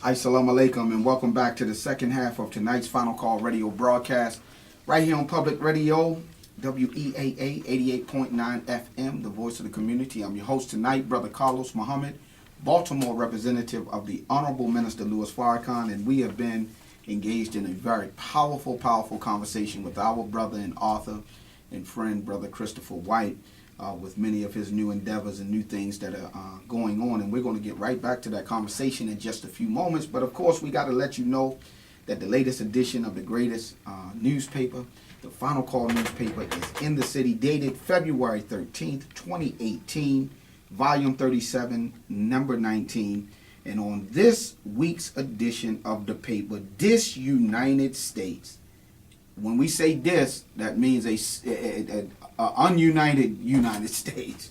Assalamu alaikum and welcome back to the second half of tonight's Final Call radio broadcast right here on Public Radio, WEAA 88.9 FM, the voice of the community. I'm your host tonight, Brother Carlos Muhammad, Baltimore representative of the Honorable Minister Louis Farrakhan, and we have been engaged in a very powerful conversation with our brother and author and friend, Brother Christopher White, with many of his new endeavors and new things that are going on. And we're going to get right back to that conversation in just a few moments. But of course, we got to let you know that the latest edition of the greatest newspaper, the Final Call newspaper, is in the city, dated February 13th, 2018, volume 37, number 19. And on this week's edition of the paper, Disunited States. When we say this, that means a ununited United States.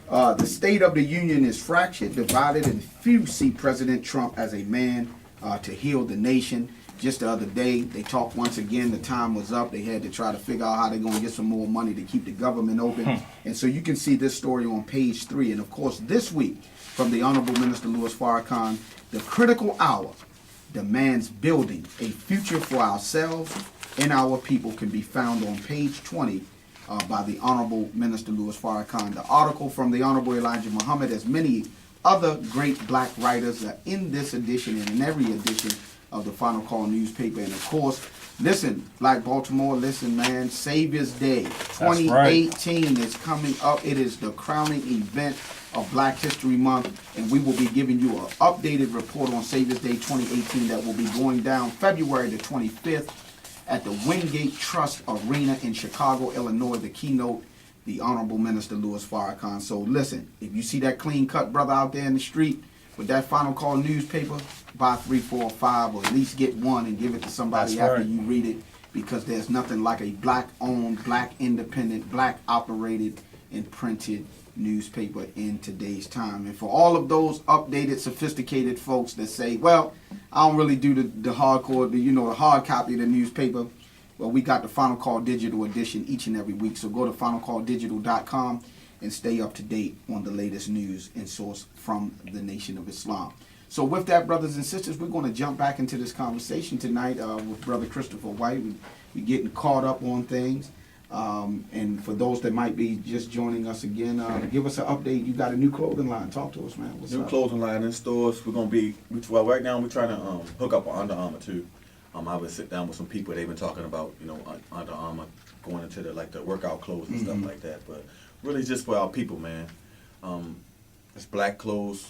The State of the Union is fractured, divided, and few see President Trump as a man to heal the nation. Just the other day, they talked once again, the time was up. They had to try to figure out how they're going to get some more money to keep the government open. And so you can see this story on page 3. And of course, this week, from the Honorable Minister Louis Farrakhan, the critical hour demands building a future for ourselves and our people can be found on page 20 by the Honorable Minister Louis Farrakhan. The article from the Honorable Elijah Muhammad, as many other great black writers, are in this edition and in every edition of the Final Call newspaper. And of course, listen, Black Baltimore, listen, man, Savior's Day 2018 is coming up. It is the crowning event of Black History Month, and we will be giving you an updated report on Savior's Day 2018 that will be going down February the 25th at the Wingate Trust Arena in Chicago, Illinois. The keynote, the Honorable Minister Louis Farrakhan. So listen, if you see that clean-cut brother out there in the street with that Final Call newspaper, buy 3, 4, or 5, or at least get one and give it to somebody after you read it, because there's nothing like a black-owned, black-independent, black-operated, and printed newspaper in today's time. And for all of those updated, sophisticated folks that say, well, I don't really do the hardcore, the hard copy of the newspaper. Well, we got the Final Call digital edition each and every week. So go to finalcalldigital.com and stay up to date on the latest news and source from the Nation of Islam. So with that, brothers and sisters, we're going to jump back into this conversation tonight with Brother Christopher White. We're getting caught up on things. And for those that might be just joining us again, give us an update. You got a new clothing line. Talk to us, man. What's new up? Clothing line in stores. We're gonna be right now. We're trying to hook up with Under Armour too. I would sit down with some people. They've been talking about Under Armour going into the workout clothes and stuff like that. But really just for our people, man. It's black clothes.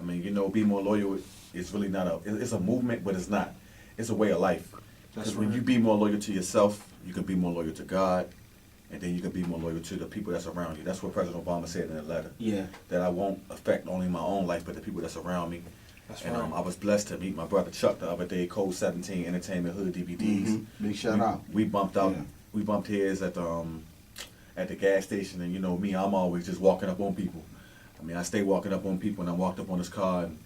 I mean, Be More Loyal is really not it's a movement, but it's not. It's a way of life. Because when you be more loyal to yourself, you can be more loyal to God, and then you can be more loyal to the people that's around you. That's what President Obama said in the letter. Yeah. That I won't affect only my own life, but the people that's around me. That's and right. I was blessed to meet my brother Chuck the other day, Code 17 Entertainment Hood DVDs. Big shout out. We bumped out. Yeah. We bumped heads at the gas station, and me, I'm always just walking up on people. I mean, I stay walking up on people, and I walked up on his car, and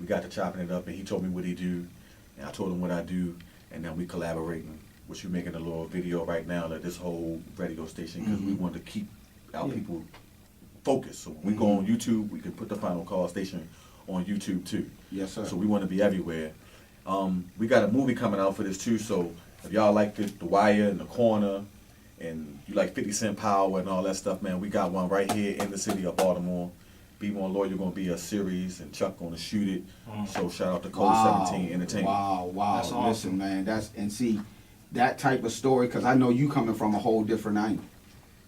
we got to chopping it up, and he told me what he do, and I told him what I do, and then we collaborating. Which we're making a little video right now at this whole radio station because we want to keep our people focused. So when we go on YouTube, we can put the Final Call station on YouTube too. Yes, sir. So we want to be everywhere. We got a movie coming out for this too. So if y'all like the Wire and The Corner, and you like 50 Cent Power and all that stuff, man, we got one right here in the city of Baltimore. Be More Loyal going to be a series, and Chuck going to shoot it. So shout out to Code 17 Entertainment. Wow. That's awesome. Listen, man, see, that type of story, because I know you coming from a whole different angle.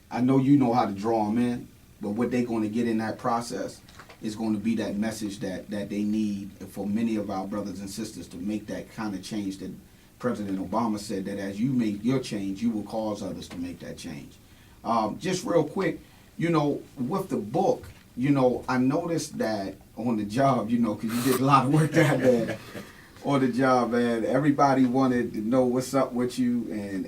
I know you know how to draw them in, but what they're going to get in that process is going to be that message that they need for many of our brothers and sisters to make that kind of change that President Obama said that as you make your change, you will cause others to make that change. Just real quick, with the book, I noticed that on the job, because you did a lot of work down there. On the job, man, everybody wanted to know what's up with you and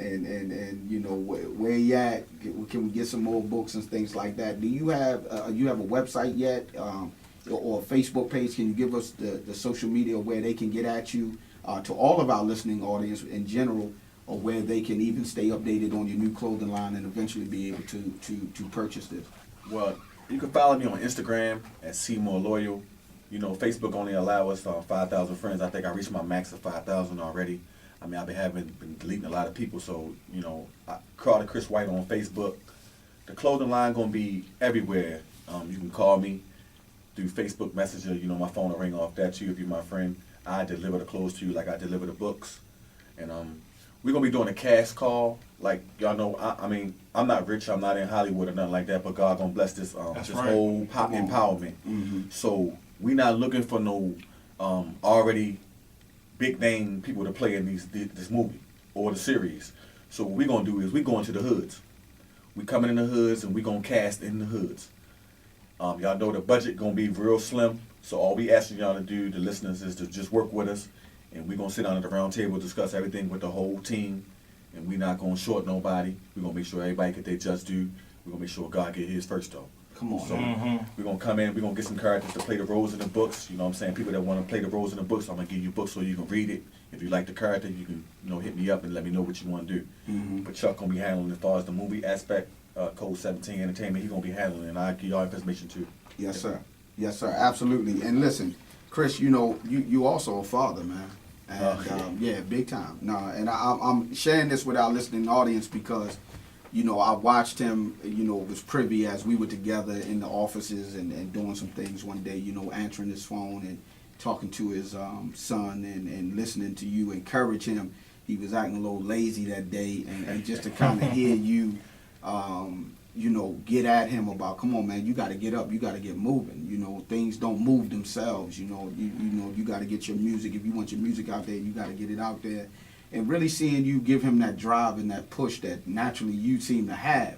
where you at. Can we get some more books and things like that? Do you have a website yet or a Facebook page? Can you give us the social media where they can get at you to all of our listening audience in general, or where they can even stay updated on your new clothing line and eventually be able to purchase this? Well, you can follow me on Instagram at See More Loyal. You know, Facebook only allow us 5,000 friends. I think I reached my max of 5,000 already. I mean, I've been deleting a lot of people. So, you know, Carter Chris White on Facebook. The clothing line gonna be everywhere. You can call me through Facebook Messenger. You know, my phone will ring off that too if you're my friend. I deliver the clothes to you like I deliver the books. And we're gonna be doing a cash call. Like y'all know, I mean, I'm not rich. I'm not in Hollywood or nothing like that. But God gonna bless this this right. whole empowerment. So we not looking for no already big name people to play in this movie or the series. So what we gonna do is we going to the hoods. We coming in the hoods and we gonna cast in the hoods. Y'all know the budget gonna be real slim. So all we asking y'all to do, the listeners, is to just work with us, and we gonna sit down at the round table, discuss everything with the whole team, and we not gonna short nobody. We gonna make sure everybody get their just due. We gonna make sure God get his first though. Come on. So we're gonna come in, we're gonna get some characters to play the roles in the books. You know what I'm saying? People that want to play the roles in the books, I'm gonna give you books so you can read it. If you like the character, you can hit me up and let me know what you want to do. But Chuck gonna be handling as far as the movie aspect. Code 17 Entertainment, he gonna be handling, and I'll give y'all information too. Yes, sir. Yes, sir. Absolutely. And listen, Chris, you also a father, man. And yeah, big time. No, and I'm sharing this with our listening audience because, I watched him, was privy as we were together in the offices and doing some things one day, answering his phone and talking to his son and listening to you encourage him. He was acting a little lazy that day, and just to kind of hear you, get at him about, come on, man, you got to get up, you got to get moving. Things don't move themselves. You got to get your music. If you want your music out there, you got to get it out there. And really seeing you give him that drive and that push that naturally you seem to have.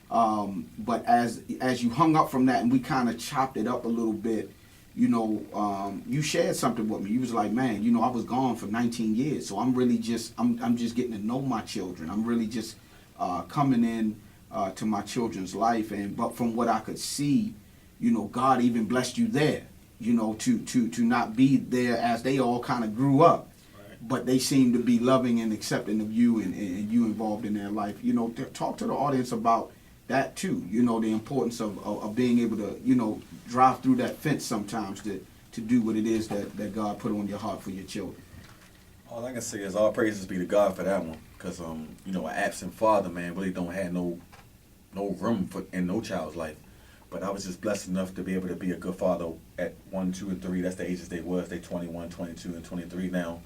But as you hung up from that and we kind of chopped it up a little bit, you shared something with me. You was like, man, I was gone for 19 years, so I'm really just I'm just getting to know my children. I'm really just coming in to my children's life, but from what I could see, God even blessed you there, to not be there as they all kind of grew up, but they seem to be loving and accepting of you and you involved in their life. Talk to the audience about that too. The importance of being able to, drive through that fence sometimes to do what it is that God put on your heart for your children. All I can say is all praises be to God for that one, because an absent father, man, really don't have no room in no child's life. But I was just blessed enough to be able to be a good father at 1, 2, and 3. That's the ages they was. They 21, 22, and 23 now.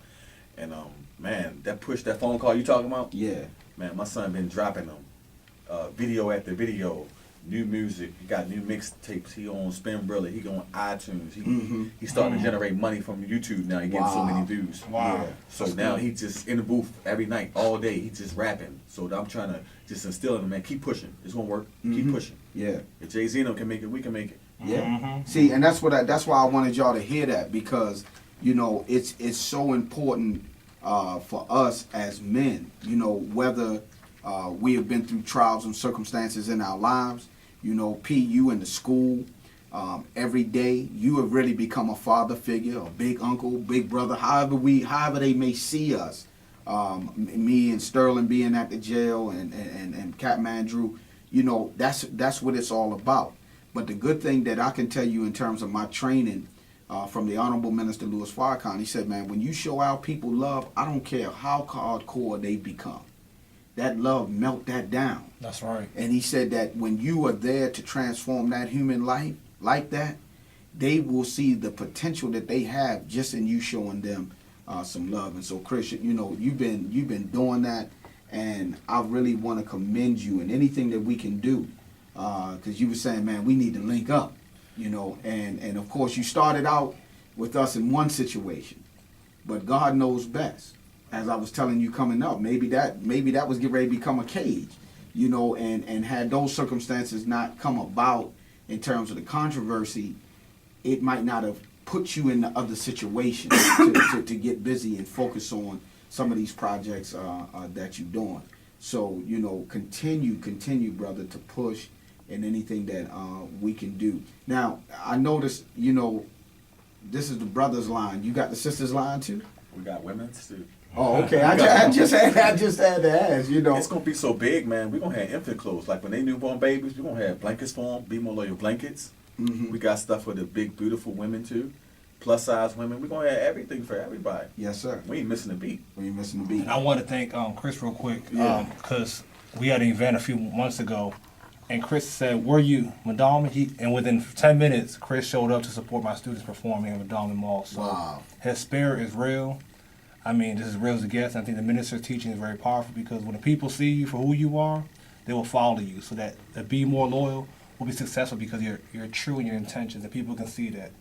And man, that phone call you talking about? Yeah. Man, my son been dropping them, video after video, new music. He got new mixtapes. He on Spinrilla. He on iTunes. He starting to generate money from YouTube now. He getting so many views. Wow. Yeah. So now he just in the booth every night, all day. He just rapping. So I'm trying to just instill in him, man. Keep pushing. It's gonna work. Keep pushing. Yeah. If Jay-Z can make it, we can make it. Yeah. See, and that's why I wanted y'all to hear that, because it's so important for us as men. Whether we have been through trials and circumstances in our lives. P, you in the school, every day you have really become a father figure, a big uncle, big brother, however they may see us. Me and Sterling being at the jail and Captain Andrew, that's what it's all about. But the good thing that I can tell you in terms of my training from the Honorable Minister Louis Farrakhan, he said, man, when you show our people love, I don't care how hardcore they become. That love, melt that down. That's right. And he said that when you are there to transform that human life like that, they will see the potential that they have just in you showing them some love. And so, Chris, you've been doing that, and I really want to commend you in anything that we can do, because you were saying, man, we need to link up, and of course you started out with us in one situation, but God knows best. As I was telling you coming up, maybe that was getting ready to become a cage, and had those circumstances not come about in terms of the controversy, it might not have put you in the other situation to get busy and focus on some of these projects that you're doing. So, continue, brother, to push in anything that we can do. Now, I noticed, this is the brothers line. You got the sisters line too? We got women's too. Oh, okay. I just had to ask, It's gonna be so big, man. We're gonna have infant clothes. Like when they newborn babies, we're gonna have blankets for them, Be More Loyal blankets. We got stuff for the big, beautiful women too. plus size women. We're gonna have everything for everybody. Yes, sir. We ain't missing a beat. We ain't missing the beat. And I want to thank Chris real quick Yeah. because we had an event a few months ago, and Chris said, "Were you Madonna?" And within 10 minutes, Chris showed up to support my students performing at Madonna Mall. So Wow. his spirit is real. I mean, this is real as it gets. I think the minister's teaching is very powerful because when the people see you for who you are, they will follow you. So that to be more loyal will be successful because you're true in your intentions, and people can see that.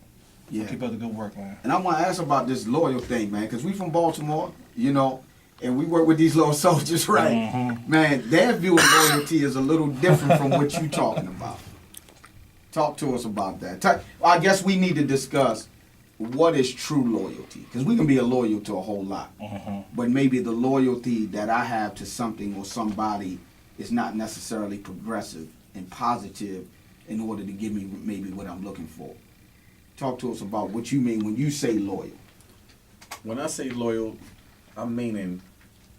Yeah. Keep up the good work, man. And I want to ask about this loyal thing, man, because we from Baltimore, you know, and we work with these little soldiers, right? Mhm. Man, their view of loyalty is a little different from what you talking about. Talk to us about that. I guess we need to discuss what is true loyalty, because we can be loyal to a whole lot, but maybe the loyalty that I have to something or somebody is not necessarily progressive and positive in order to give me maybe what I'm looking for. Talk to us about what you mean when you say loyal. When I say loyal, I'm meaning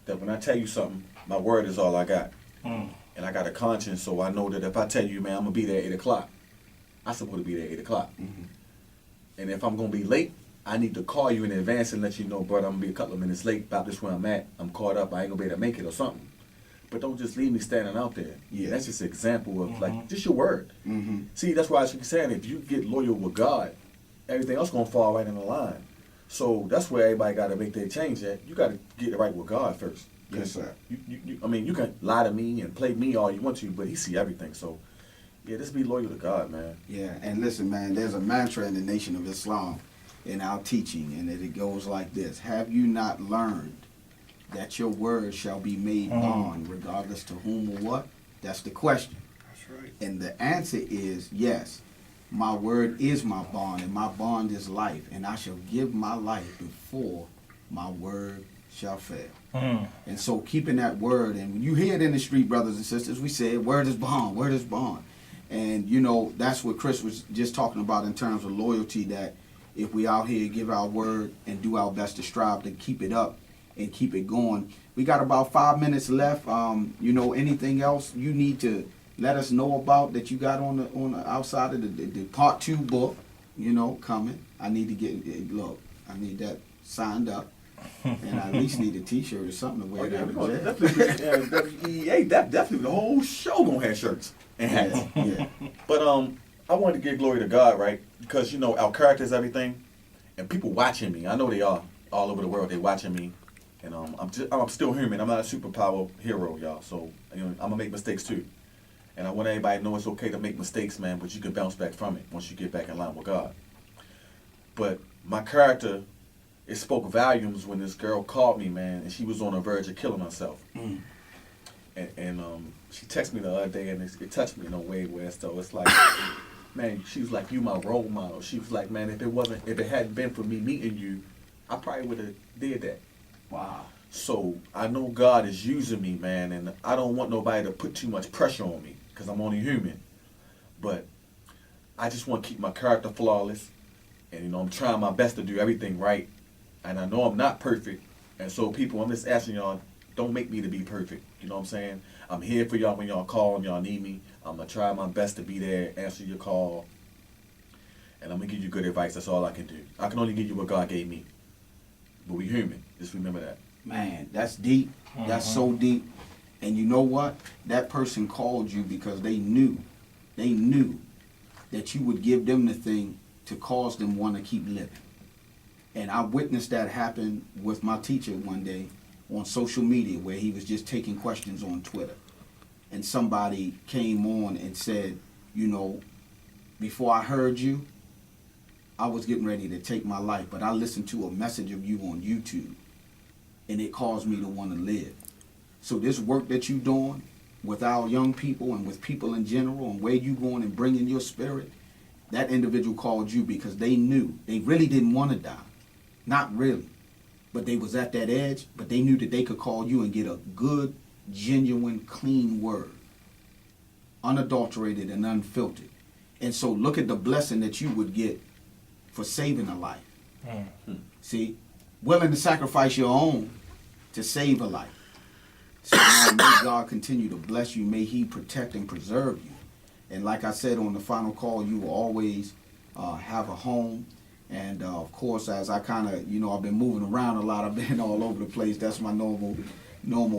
that when I tell you something, my word is all I got. And I got a conscience, so I know that if I tell you, man, I'm going to be there at 8 o'clock, I'm supposed to be there at 8 o'clock. And if I'm going to be late, I need to call you in advance and let you know, brother, I'm going to be a couple of minutes late about this where I'm at. I'm caught up. I ain't going to be able to make it or something. But don't just leave me standing out there. Yeah. That's just an example of, like, just your word. Mm-hmm. See, that's why I keep saying, if you get loyal with God, everything else going to fall right in the line. So that's where everybody got to make their change at. You got to get it right with God first. Yes, sir. I mean, you can lie to me and play me all you want to, but he see everything. So, yeah, just be loyal to God, man. Yeah, and listen, man, there's a mantra in the Nation of Islam in our teaching, and it goes like this: have you not learned that your word shall be made bond, regardless to whom or what? That's the question. That's right. And the answer is yes. My word is my bond, and my bond is life, and I shall give my life before my word shall fail. And so keeping that word, and when you hear it in the street, brothers and sisters, we say word is bond, word is bond. And you know, that's what Chris was just talking about in terms of loyalty, that if we out here give our word and do our best to strive to keep it up and keep it going. We got about 5 minutes left. You know, anything else you need to let us know about that you got on the outside of the part 2 book, you know, coming. I need to I need that signed up. And I at least need a T-shirt or something to wear down Oh, the yeah, jail. WEA, definitely the whole show gonna have shirts and hats. Yeah. But I wanted to give glory to God, right? Because you know our character is everything, and people watching me. I know they are all over the world. They watching me, and I'm still human. I'm not a superpower hero, y'all. So you know, I'm gonna make mistakes too, and I want everybody to know it's okay to make mistakes, man. But you can bounce back from it once you get back in line with God. But my character, it spoke volumes when this girl called me, man, and she was on the verge of killing herself. And she texted me the other day, and it touched me in a way where it's like, man, she was like, you my role model. She was like, man, if it hadn't been for me meeting you, I probably would have did that. Wow. So I know God is using me, man, and I don't want nobody to put too much pressure on me because I'm only human. But I just want to keep my character flawless, and you know, I'm trying my best to do everything right. And I know I'm not perfect, and so people, I'm just asking y'all, don't make me to be perfect. You know what I'm saying? I'm here for y'all when y'all call and y'all need me. I'm going to try my best to be there, answer your call, and I'm going to give you good advice. That's all I can do. I can only give you what God gave me. But we human. Just remember that. Man, that's deep. That's so deep. And you know what? That person called you because they knew that you would give them the thing to cause them want to keep living. And I witnessed that happen with my teacher one day on social media, where he was just taking questions on Twitter. And somebody came on and said, you know, before I heard you, I was getting ready to take my life, but I listened to a message of you on YouTube, and it caused me to want to live. So this work that you're doing with our young people and with people in general, and where you going and bringing your spirit, that individual called you because they knew they really didn't want to die. Not really. But they was at that edge, but they knew that they could call you and get a good, genuine, clean word. Unadulterated and unfiltered. And so look at the blessing that you would get for saving a life. See, willing to sacrifice your own to save a life. So now may God continue to bless you. May he protect and preserve you. And like I said on the final call, you will always have a home And of course, as I kind of, I've been moving around a lot. I've been all over the place. That's my normal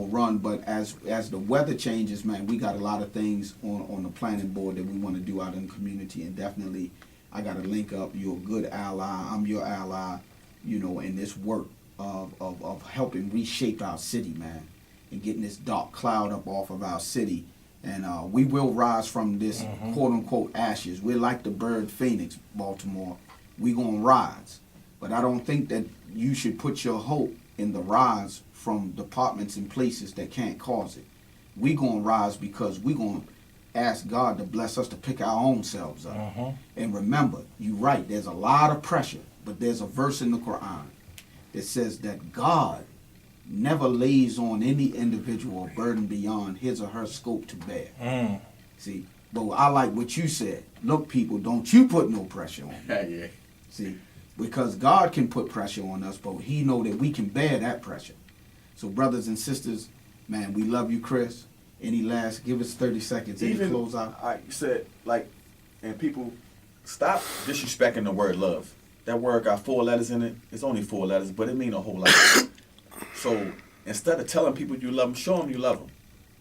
run. But as the weather changes, man, we got a lot of things on the planning board that we want to do out in the community. And definitely, I got to link up. You're a good ally. I'm your ally, in this work of helping reshape our city, man, and getting this dark cloud up off of our city. And we will rise from this quote-unquote ashes. We're like the bird phoenix, Baltimore. We gonna rise. But I don't think that you should put your hope in the rise from departments and places that can't cause it. We gonna rise because we gonna ask God to bless us to pick our own selves up. And remember, you're right, there's a lot of pressure, but there's a verse in the Quran that says that God never lays on any individual a burden beyond his or her scope to bear. See, but I like what you said. Look, people, don't you put no pressure on me. Yeah. See, because God can put pressure on us, but he know that we can bear that pressure. So brothers and sisters, man, we love you, Chris. Any last, give us 30 seconds, any close out? I said, and people, stop disrespecting the word love. That word got 4 letters in it. It's only 4 letters, but it mean a whole lot. So instead of telling people you love them, show them you love them.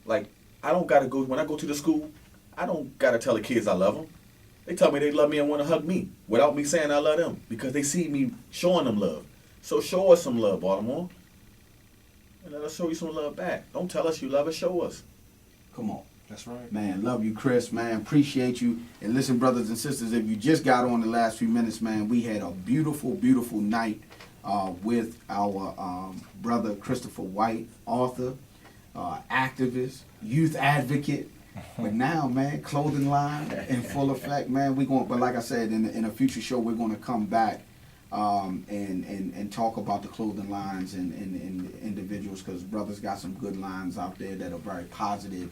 Like, I don't got to go, when I go to the school, I don't got to tell the kids I love them. They tell me they love me and want to hug me without me saying I love them because they see me showing them love. So show us some love, Baltimore. And let us show you some love back. Don't tell us you love us, show us. Come on. That's right. Man, love you, Chris, man. Appreciate you. And listen, brothers and sisters, if you just got on the last few minutes, man, we had a beautiful, beautiful night with our brother Christopher White, author, activist, youth advocate. But now, man, clothing line in full effect, man. But like I said, in a future show, we're going to come back and talk about the clothing lines and individuals, because brothers got some good lines out there that are very positive,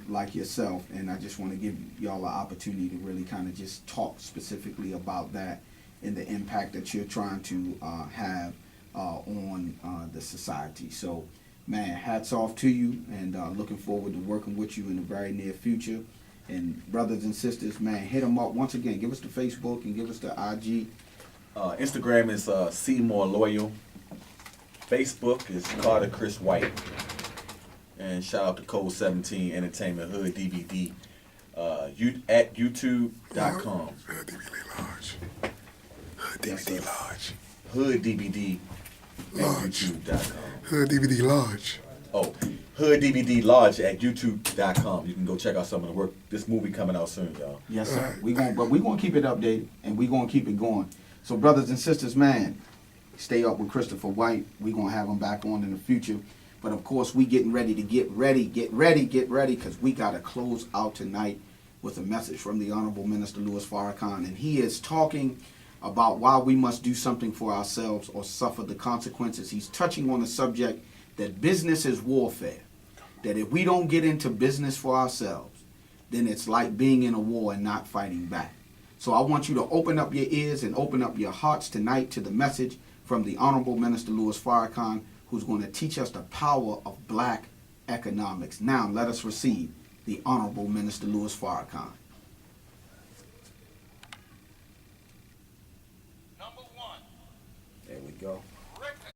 like yourself. And I just want to give y'all an opportunity to really kind of just talk specifically about that and the impact that you're trying to have on the society. So, man, hats off to you, and looking forward to working with you in the very near future. And brothers and sisters, man, hit them up once again. Give us the Facebook and give us the IG. Instagram is Seymour Loyal. Facebook is Carter Chris White. And shout out to Code 17 Entertainment Hood DVD at YouTube.com. Hood DVD large. Hood DVD large. Hood DVD at YouTube.com. Hood DVD large. Oh, Hood DVD Large at YouTube.com. You can go check out some of the work. This movie coming out soon, y'all. Yes, sir. But we're gonna keep it updated, and we're gonna keep it going. So, brothers and sisters, man, stay up with Christopher White. We're gonna have him back on in the future. But of course, we getting ready to get ready, because we gotta close out tonight with a message from the Honorable Minister Louis Farrakhan, and he is talking about why we must do something for ourselves or suffer the consequences. He's touching on the subject that business is warfare. That if we don't get into business for ourselves, then it's like being in a war and not fighting back. So I want you to open up your ears and open up your hearts tonight to the message from the Honorable Minister Louis Farrakhan, who's going to teach us the power of black economics. Now let us receive the Honorable Minister Louis Farrakhan. Number one, There we go.